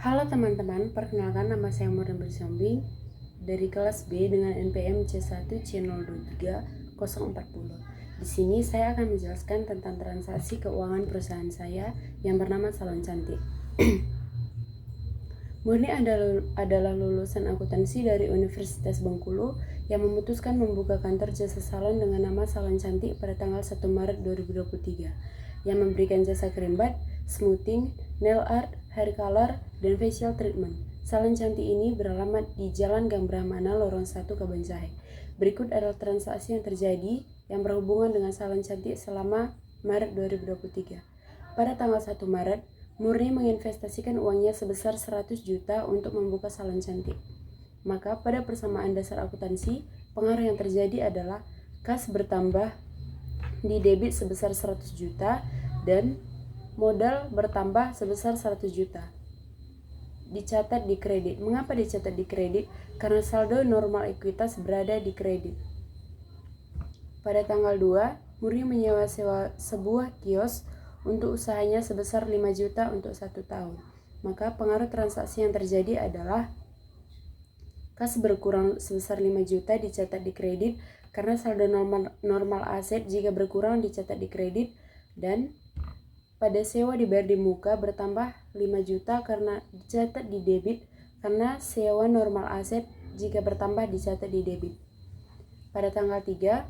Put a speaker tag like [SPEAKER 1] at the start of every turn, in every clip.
[SPEAKER 1] Halo teman-teman, perkenalkan nama saya Murni Bersombing dari kelas B dengan NPM C1C023-040. Di sini saya akan menjelaskan tentang transaksi keuangan perusahaan saya yang bernama Salon Cantik. Murni adalah lulusan akuntansi dari Universitas Bengkulu yang memutuskan membuka kantor jasa salon dengan nama Salon Cantik pada tanggal 1 Maret 2023 yang memberikan jasa creambath, smoothing, nail art, hair color, dan facial treatment. Salon Cantik ini beralamat di Jalan Gang Brahmana, Lorong 1, Kabanjahe. Berikut adalah transaksi yang terjadi yang berhubungan dengan Salon Cantik selama Maret 2023. Pada tanggal 1 Maret, Murni menginvestasikan uangnya sebesar 100 juta untuk membuka salon cantik. Maka pada persamaan dasar akuntansi, pengaruh yang terjadi adalah kas bertambah di debit sebesar 100 juta dan modal bertambah sebesar 100 juta. Dicatat di kredit. Mengapa dicatat di kredit? Karena saldo normal ekuitas berada di kredit. Pada tanggal 2, Murni menyewa sebuah kios untuk usahanya sebesar 5 juta untuk 1 tahun. Maka pengaruh transaksi yang terjadi adalah kas berkurang sebesar 5 juta dicatat di kredit karena saldo normal aset jika berkurang dicatat di kredit, dan pada sewa dibayar di muka bertambah 5 juta karena dicatat di debit karena sewa normal aset jika bertambah dicatat di debit. Pada tanggal 3,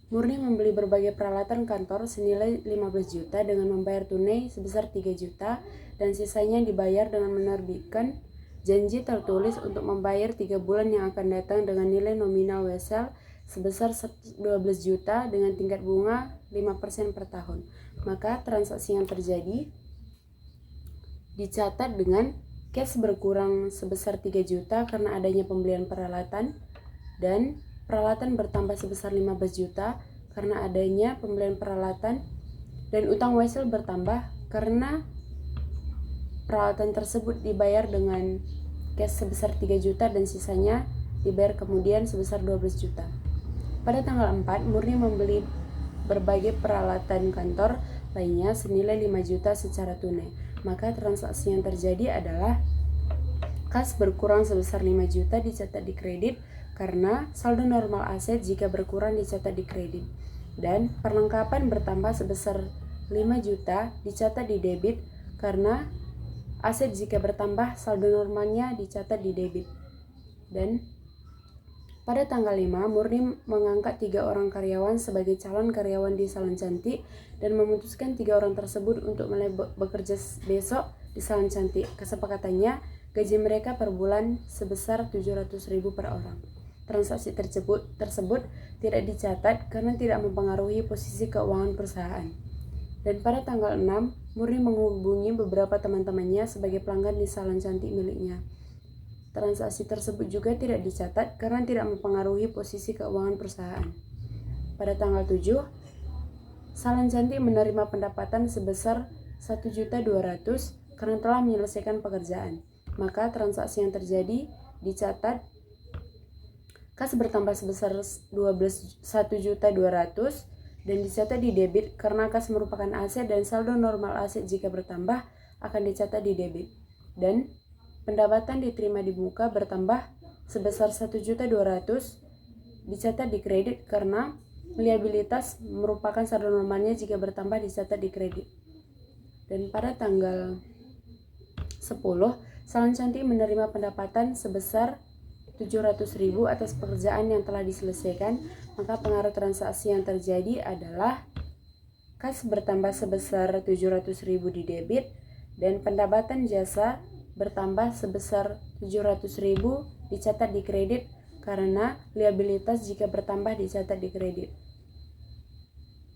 [SPEAKER 1] Murni membeli berbagai peralatan kantor senilai 15 juta dengan membayar tunai sebesar 3 juta dan sisanya dibayar dengan menerbitkan janji tertulis untuk membayar 3 bulan yang akan datang dengan nilai nominal wesel sebesar 12 juta dengan tingkat bunga 5% per tahun. Maka transaksi yang terjadi dicatat dengan cash berkurang sebesar 3 juta karena adanya pembelian peralatan, dan peralatan bertambah sebesar 15 juta karena adanya pembelian peralatan, dan utang wesel bertambah karena peralatan tersebut dibayar dengan cash sebesar 3 juta dan sisanya dibayar kemudian sebesar 12 juta. Pada tanggal 4, Murni membeli berbagai peralatan kantor lainnya senilai 5 juta secara tunai. Maka transaksi yang terjadi adalah kas berkurang sebesar 5 juta dicatat di kredit karena saldo normal aset jika berkurang dicatat di kredit, dan perlengkapan bertambah sebesar 5 juta dicatat di debit karena aset jika bertambah saldo normalnya dicatat di debit. Dan pada tanggal 5, Murni mengangkat 3 orang karyawan sebagai calon karyawan di Salon Cantik dan memutuskan 3 orang tersebut untuk mulai bekerja besok di Salon Cantik. Kesepakatannya, gaji mereka per bulan sebesar 700.000 per orang. Transaksi tersebut tidak dicatat karena tidak mempengaruhi posisi keuangan perusahaan. Dan pada tanggal 6, Murni menghubungi beberapa teman-temannya sebagai pelanggan di salon cantik miliknya. Transaksi tersebut juga tidak dicatat karena tidak mempengaruhi posisi keuangan perusahaan. Pada tanggal 7, Salon Cantik menerima pendapatan sebesar 1.200.000 karena telah menyelesaikan pekerjaan. Maka transaksi yang terjadi dicatat kas bertambah sebesar 1.200.000 dan dicatat di debit karena kas merupakan aset dan saldo normal aset jika bertambah akan dicatat di debit, dan pendapatan diterima di muka bertambah sebesar 1.200.000 dicatat di kredit karena liabilitas merupakan saldo normalnya jika bertambah dicatat di kredit. Dan pada tanggal 10, Salon Cantik menerima pendapatan sebesar 700.000 atas pekerjaan yang telah diselesaikan. Maka pengaruh transaksi yang terjadi adalah kas bertambah sebesar 700.000 di debit dan pendapatan jasa bertambah sebesar 700.000 dicatat di kredit karena liabilitas jika bertambah dicatat di kredit.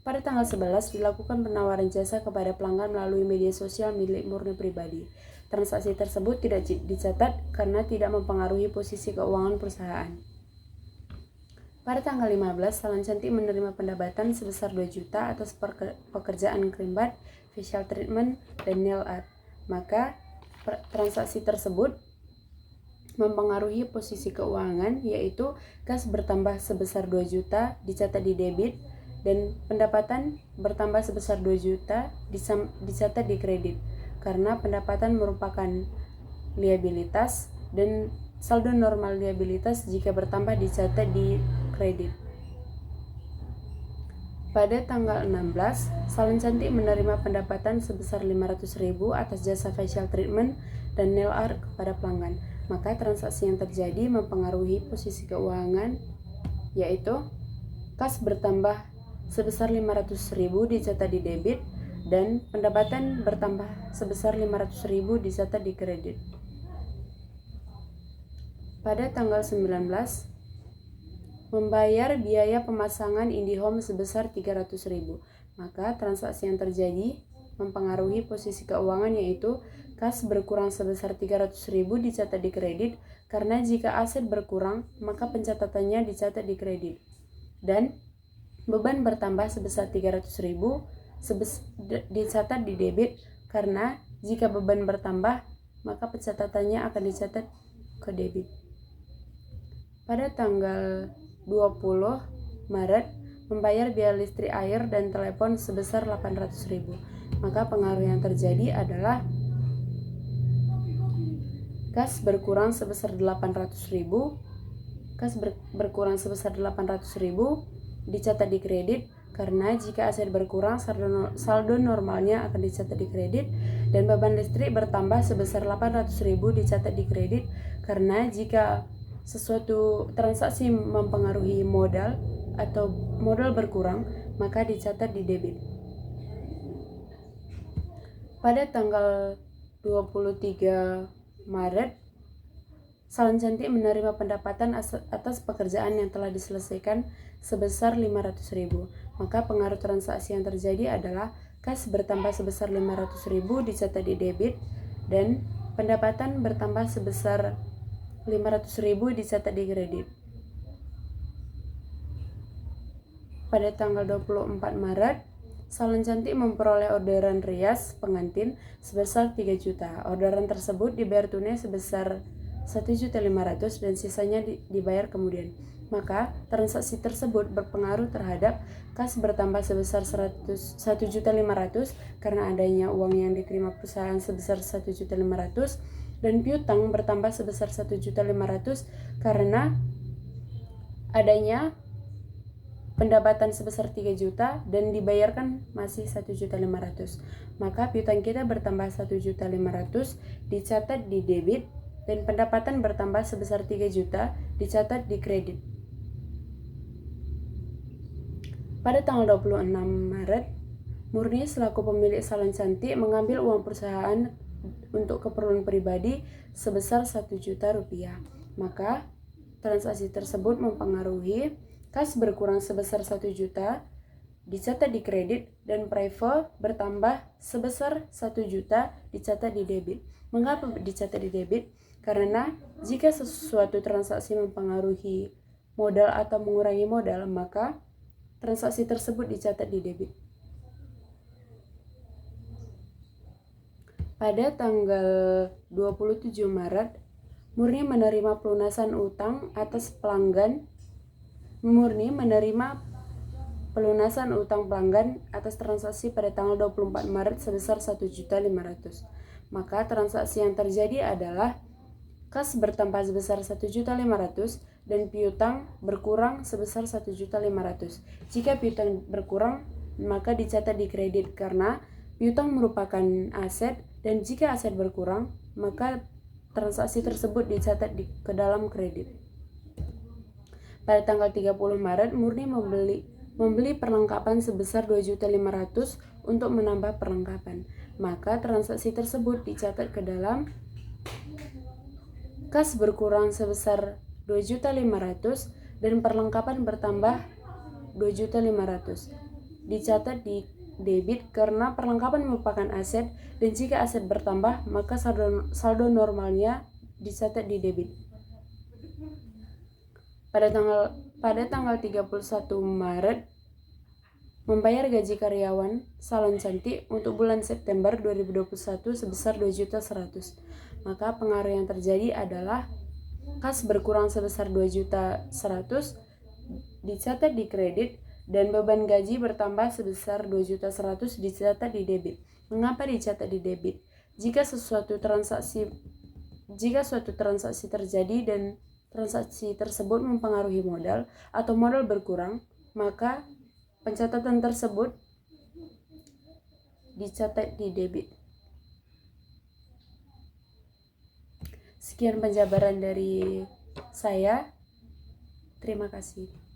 [SPEAKER 1] Pada tanggal 11 dilakukan penawaran jasa kepada pelanggan melalui media sosial milik Murni pribadi. Transaksi tersebut tidak dicatat karena tidak mempengaruhi posisi keuangan perusahaan. Pada tanggal 15, Salon Cantik menerima pendapatan sebesar 2 juta atas pekerjaan creambath, facial treatment, dan nail art. Maka transaksi tersebut mempengaruhi posisi keuangan, yaitu kas bertambah sebesar 2 juta dicatat di debit dan pendapatan bertambah sebesar 2 juta dicatat di kredit karena pendapatan merupakan liabilitas, dan saldo normal liabilitas jika bertambah dicatat di kredit. Pada tanggal 16, Salon Cantik menerima pendapatan sebesar 500.000 atas jasa facial treatment dan nail art kepada pelanggan. Maka transaksi yang terjadi mempengaruhi posisi keuangan, yaitu kas bertambah sebesar 500.000 dicatat di debit dan pendapatan bertambah sebesar 500.000 dicatat di kredit. Pada tanggal 19, membayar biaya pemasangan IndiHome sebesar 300.000. Maka transaksi yang terjadi mempengaruhi posisi keuangan, yaitu kas berkurang sebesar 300.000 dicatat di kredit, karena jika aset berkurang maka pencatatannya dicatat di kredit. Dan beban bertambah sebesar 300.000 dicatat di debit, karena jika beban bertambah maka pencatatannya akan dicatat ke debit. Pada tanggal 20 Maret, membayar biaya listrik, air, dan telepon sebesar 800.000. Maka pengaruh yang terjadi adalah kas berkurang sebesar 800.000. Kas berkurang sebesar 800.000 dicatat di kredit, karena jika aset berkurang saldo normalnya akan dicatat di kredit, dan beban listrik bertambah sebesar 800.000 dicatat di kredit, karena jika sesuatu transaksi mempengaruhi modal atau modal berkurang maka dicatat di debit. Pada tanggal 23 Maret, Salon Cantik menerima pendapatan atas pekerjaan yang telah diselesaikan sebesar 500.000. Maka pengaruh transaksi yang terjadi adalah kas bertambah sebesar 500.000 dicatat di debit, dan pendapatan bertambah sebesar 500.000 dicatat di kredit. Pada tanggal 24 Maret, Salon Cantik memperoleh orderan rias pengantin sebesar 3 juta. Orderan tersebut dibayar tunai sebesar 1.500.000 dan sisanya dibayar kemudian. Maka transaksi tersebut berpengaruh terhadap kas bertambah sebesar 1.500.000 karena adanya uang yang diterima perusahaan sebesar 1.500.000, dan piutang bertambah sebesar 1.500.000 karena adanya pendapatan sebesar 3 juta dan dibayarkan masih 1.500.000. Maka piutang kita bertambah 1.500.000 dicatat di debit, dan pendapatan bertambah sebesar 3 juta dicatat di kredit. Pada tanggal 26 Maret, Murni selaku pemilik Salon Cantik mengambil uang perusahaan untuk keperluan pribadi sebesar 1 juta rupiah. Maka transaksi tersebut mempengaruhi kas berkurang sebesar 1 juta dicatat di kredit, dan private bertambah sebesar 1 juta dicatat di debit. Mengapa dicatat di debit? Karena jika sesuatu transaksi mempengaruhi modal atau mengurangi modal, maka transaksi tersebut dicatat di debit. Pada tanggal 27 Maret, Murni menerima pelunasan utang atas pelanggan. Murni menerima pelunasan utang pelanggan atas transaksi pada tanggal 24 Maret sebesar 1.500.000. Maka transaksi yang terjadi adalah kas bertambah sebesar 1.500.000 dan piutang berkurang sebesar 1.500.000. Jika piutang berkurang maka dicatat di kredit karena piutang merupakan aset, dan jika aset berkurang maka transaksi tersebut dicatat ke dalam kredit. Pada tanggal 30 Maret, Murni membeli perlengkapan sebesar 2.500.000 untuk menambah perlengkapan. Maka transaksi tersebut dicatat ke dalam kas berkurang sebesar 2.500.000 dan perlengkapan bertambah 2.500.000. Dicatat di debit karena perlengkapan merupakan aset, dan jika aset bertambah maka saldo normalnya dicatat di debit. Pada tanggal 31 Maret, membayar gaji karyawan Salon Cantik untuk bulan September 2021 sebesar 2.100.000. Maka pengaruh yang terjadi adalah kas berkurang sebesar 2.100.000 dicatat di kredit, dan beban gaji bertambah sebesar 2.100.000 dicatat di debit. Mengapa dicatat di debit? Jika sesuatu transaksi Jika suatu transaksi terjadi dan transaksi tersebut mempengaruhi modal atau modal berkurang, maka pencatatan tersebut dicatat di debit. Sekian penjabaran dari saya. Terima kasih.